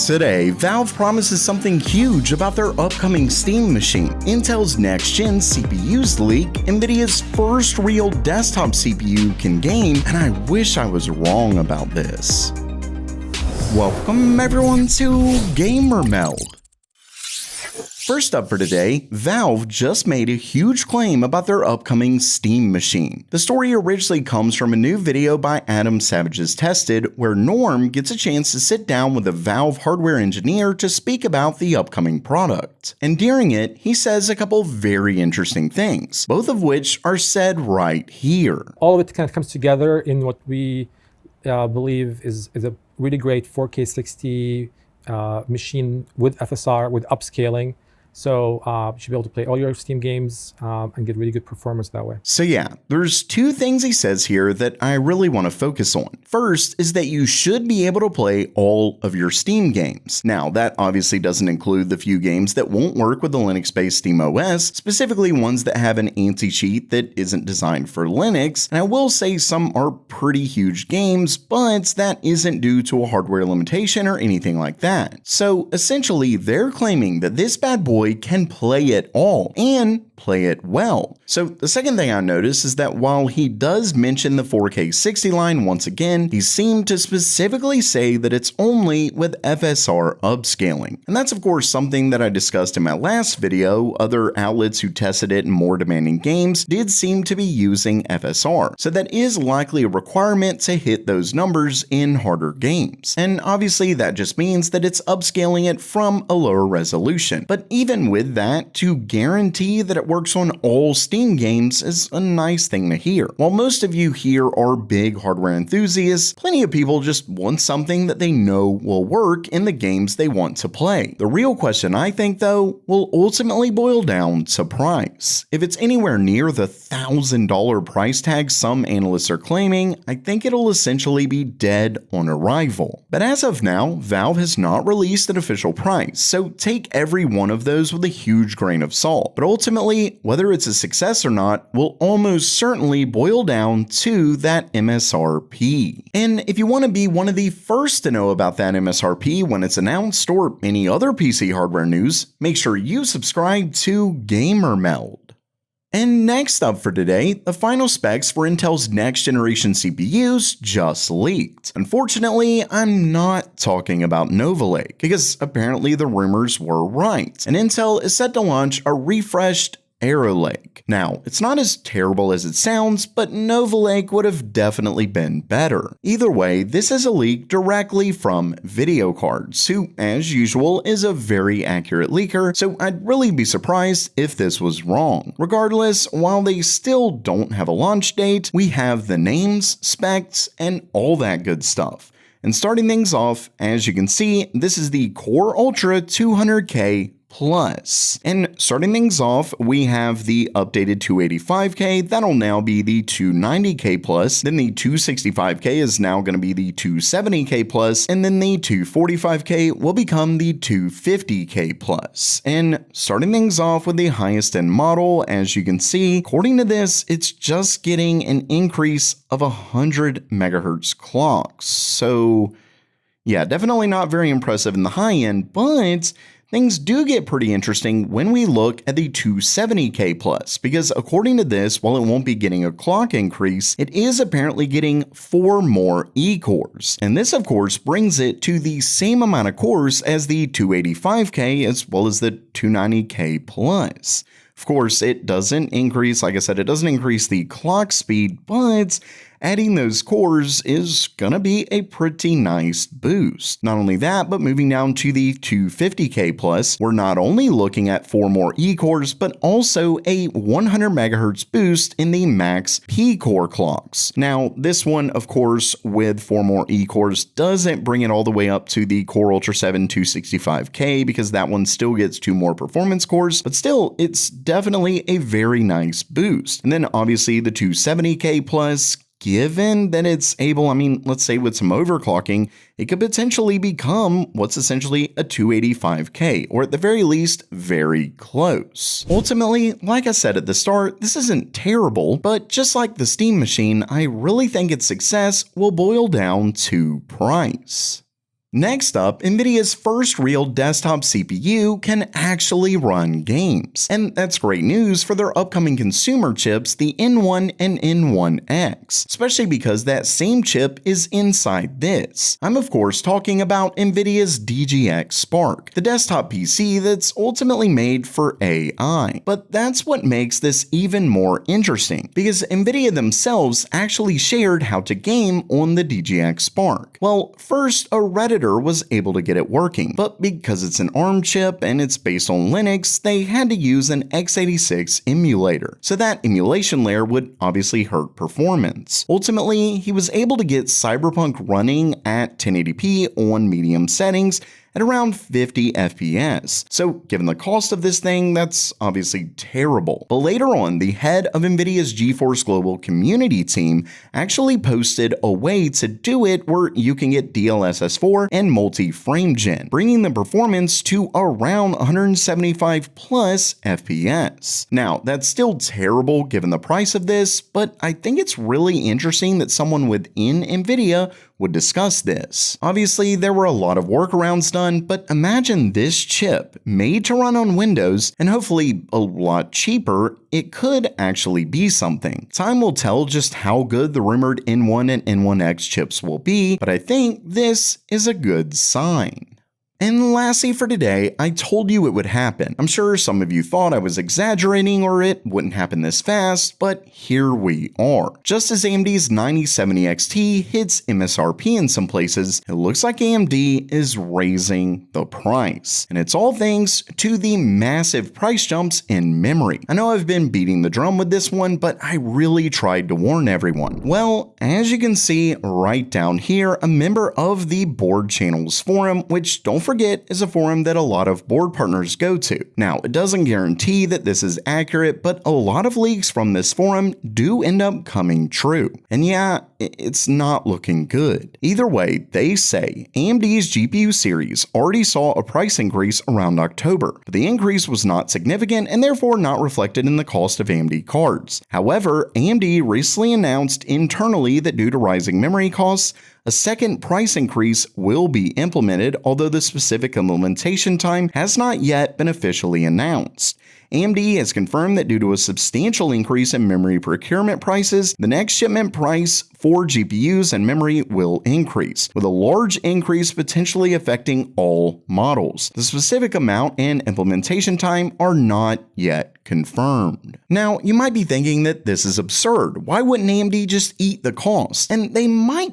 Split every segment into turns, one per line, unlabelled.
Today, Valve promises something huge about their upcoming Steam machine, Intel's next-gen CPUs leak, Nvidia's first real desktop CPU can game, and I wish I was wrong about this. Welcome everyone to Gamer Meld. First up for today, Valve just made a huge claim about their upcoming Steam machine. The story originally comes from a new video by Adam Savage's Tested, where Norm gets a chance to sit down with a Valve hardware engineer to speak about the upcoming product. And during it, he says a couple very interesting things, both of which are said right here.
All of it kind of comes together in what we believe is a really great 4K 60 machine with FSR, with upscaling. So you should be able to play all your Steam games and get really good performance that way.
So yeah, there's two things he says here that I really want to focus on. First is that you should be able to play all of your Steam games. Now, that obviously doesn't include the few games that won't work with the Linux-based Steam OS, specifically ones that have an anti-cheat that isn't designed for Linux. And I will say some are pretty huge games, but that isn't due to a hardware limitation or anything like that. So essentially, they're claiming that this bad boy can play it all and play it well. So the second thing I noticed is that while he does mention the 4K 60 line once again, he seemed to specifically say that it's only with FSR upscaling. And that's of course something that I discussed in my last video. Other outlets who tested it in more demanding games did seem to be using FSR. So that is likely a requirement to hit those numbers in harder games. And obviously that just means that it's upscaling it from a lower resolution. But even with that, to guarantee that it works on all Steam games is a nice thing to hear. While most of you here are big hardware enthusiasts, plenty of people just want something that they know will work in the games they want to play. The real question, I think though, will ultimately boil down to price. If it's anywhere near the $1,000 price tag some analysts are claiming, I think it'll essentially be dead on arrival. But as of now, Valve has not released an official price, so take every one of those with a huge grain of salt. But ultimately, whether it's a success or not will almost certainly boil down to that MSRP. And if you want to be one of the first to know about that MSRP when it's announced or any other PC hardware news, make sure you subscribe to Gamer Meld. And next up for today, the final specs for Intel's next generation CPUs just leaked. Unfortunately, I'm not talking about Nova Lake, because apparently the rumors were right, and Intel is set to launch a refreshed Arrow Lake. Now, it's not as terrible as it sounds, but Nova Lake would have definitely been better. Either way, this is a leak directly from Video Cards, who, as usual, is a very accurate leaker, so I'd really be surprised if this was wrong. Regardless, while they still don't have a launch date, we have the names, specs, and all that good stuff. And starting things off, as you can see, this is the Core Ultra 200K Plus. And starting things off, we have the updated 285K, that'll now be the 290K Plus, then the 265K is now going to be the 270K Plus, and then the 245K will become the 250K Plus. And starting things off with the highest end model, as you can see, according to this, it's just getting an increase of 100 megahertz clocks. So yeah, definitely not very impressive in the high end, but things do get pretty interesting when we look at the 270K Plus, because according to this, while it won't be getting a clock increase, it is apparently getting 4 more E-cores. And this, of course, brings it to the same amount of cores as the 285K as well as the 290K Plus. Of course, it doesn't increase, like I said, it doesn't increase the clock speed, but adding those cores is gonna be a pretty nice boost. Not only that, but moving down to the 250K Plus, we're not only looking at 4 more E-cores, but also a 100 megahertz boost in the max P-core clocks. Now, this one, of course, with 4 more E-cores doesn't bring it all the way up to the Core Ultra 7 265K, because that one still gets 2 more performance cores, but still, it's definitely a very nice boost. And then obviously the 270K Plus, given that it's able, let's say with some overclocking, it could potentially become what's essentially a 285K, or at the very least, very close. Ultimately, like I said at the start, this isn't terrible, but just like the Steam machine, I really think its success will boil down to price. Next up, Nvidia's first real desktop CPU can actually run games. And that's great news for their upcoming consumer chips, the N1 and N1X, especially because that same chip is inside this. I'm of course talking about Nvidia's DGX Spark, the desktop PC that's ultimately made for AI. But that's what makes this even more interesting, because Nvidia themselves actually shared how to game on the DGX Spark. Well, first, a Redditor was able to get it working, but because it's an ARM chip and it's based on Linux, they had to use an x86 emulator, so that emulation layer would obviously hurt performance. Ultimately, he was able to get Cyberpunk running at 1080p on medium settings at around 50 FPS. So given the cost of this thing, that's obviously terrible. But later on, the head of Nvidia's GeForce Global community team actually posted a way to do it where you can get DLSS4 and multi-frame gen, bringing the performance to around 175 plus FPS. Now, that's still terrible given the price of this, but I think it's really interesting that someone within Nvidia would discuss this. Obviously, there were a lot of workarounds done, but imagine this chip made to run on Windows and hopefully a lot cheaper. It could actually be something. Time will tell just how good the rumored N1 and N1X chips will be, but I think this is a good sign. And lastly for today, I told you it would happen. I'm sure some of you thought I was exaggerating or it wouldn't happen this fast, but here we are. Just as AMD's 9070 XT hits MSRP in some places, it looks like AMD is raising the price. And it's all thanks to the massive price jumps in memory. I know I've been beating the drum with this one, but I really tried to warn everyone. Well, as you can see right down here, a member of the Board Channels forum, which don't forget is a forum that a lot of board partners go to. Now, it doesn't guarantee that this is accurate, but a lot of leaks from this forum do end up coming true. And yeah, it's not looking good. Either way, they say AMD's GPU series already saw a price increase around October, but the increase was not significant and therefore not reflected in the cost of AMD cards. However, AMD recently announced internally that due to rising memory costs, a second price increase will be implemented, although the specific implementation time has not yet been officially announced. AMD has confirmed that due to a substantial increase in memory procurement prices, the next shipment price for GPUs and memory will increase, with a large increase potentially affecting all models. The specific amount and implementation time are not yet confirmed. Now, you might be thinking that this is absurd. Why wouldn't AMD just eat the cost? And they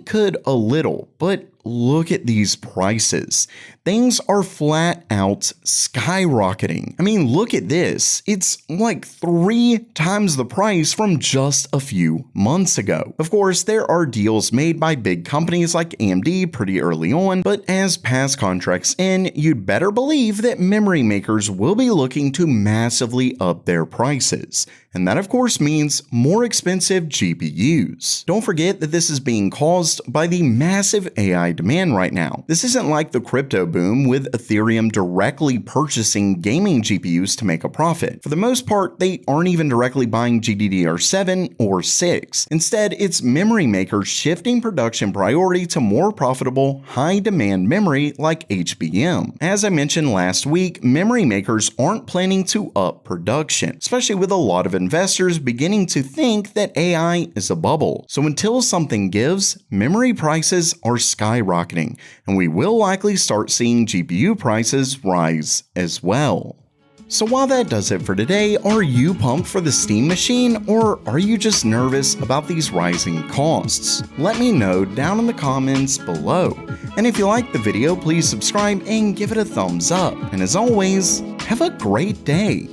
could a little, but look at these prices. Things are flat out skyrocketing. I mean, look at this. It's like 3 times the price from just a few months ago. Of course, there are deals made by big companies like AMD pretty early on, but as past contracts end, you'd better believe that memory makers will be looking to massively up their prices. And that of course means more expensive GPUs. Don't forget that this is being caused by the massive AI demand right now. This isn't like the crypto boom with Ethereum directly purchasing gaming GPUs to make a profit. For the most part, they aren't even directly buying GDDR7 or 6. Instead, it's memory makers shifting production priority to more profitable, high-demand memory like HBM. As I mentioned last week, memory makers aren't planning to up production, especially with a lot of investors beginning to think that AI is a bubble. So until something gives, memory prices are skyrocketing, and we will likely start seeing GPU prices rise as well. So while that does it for today, are you pumped for the Steam machine, or are you just nervous about these rising costs? Let me know down in the comments below. And if you liked the video, please subscribe and give it a thumbs up. And as always, have a great day.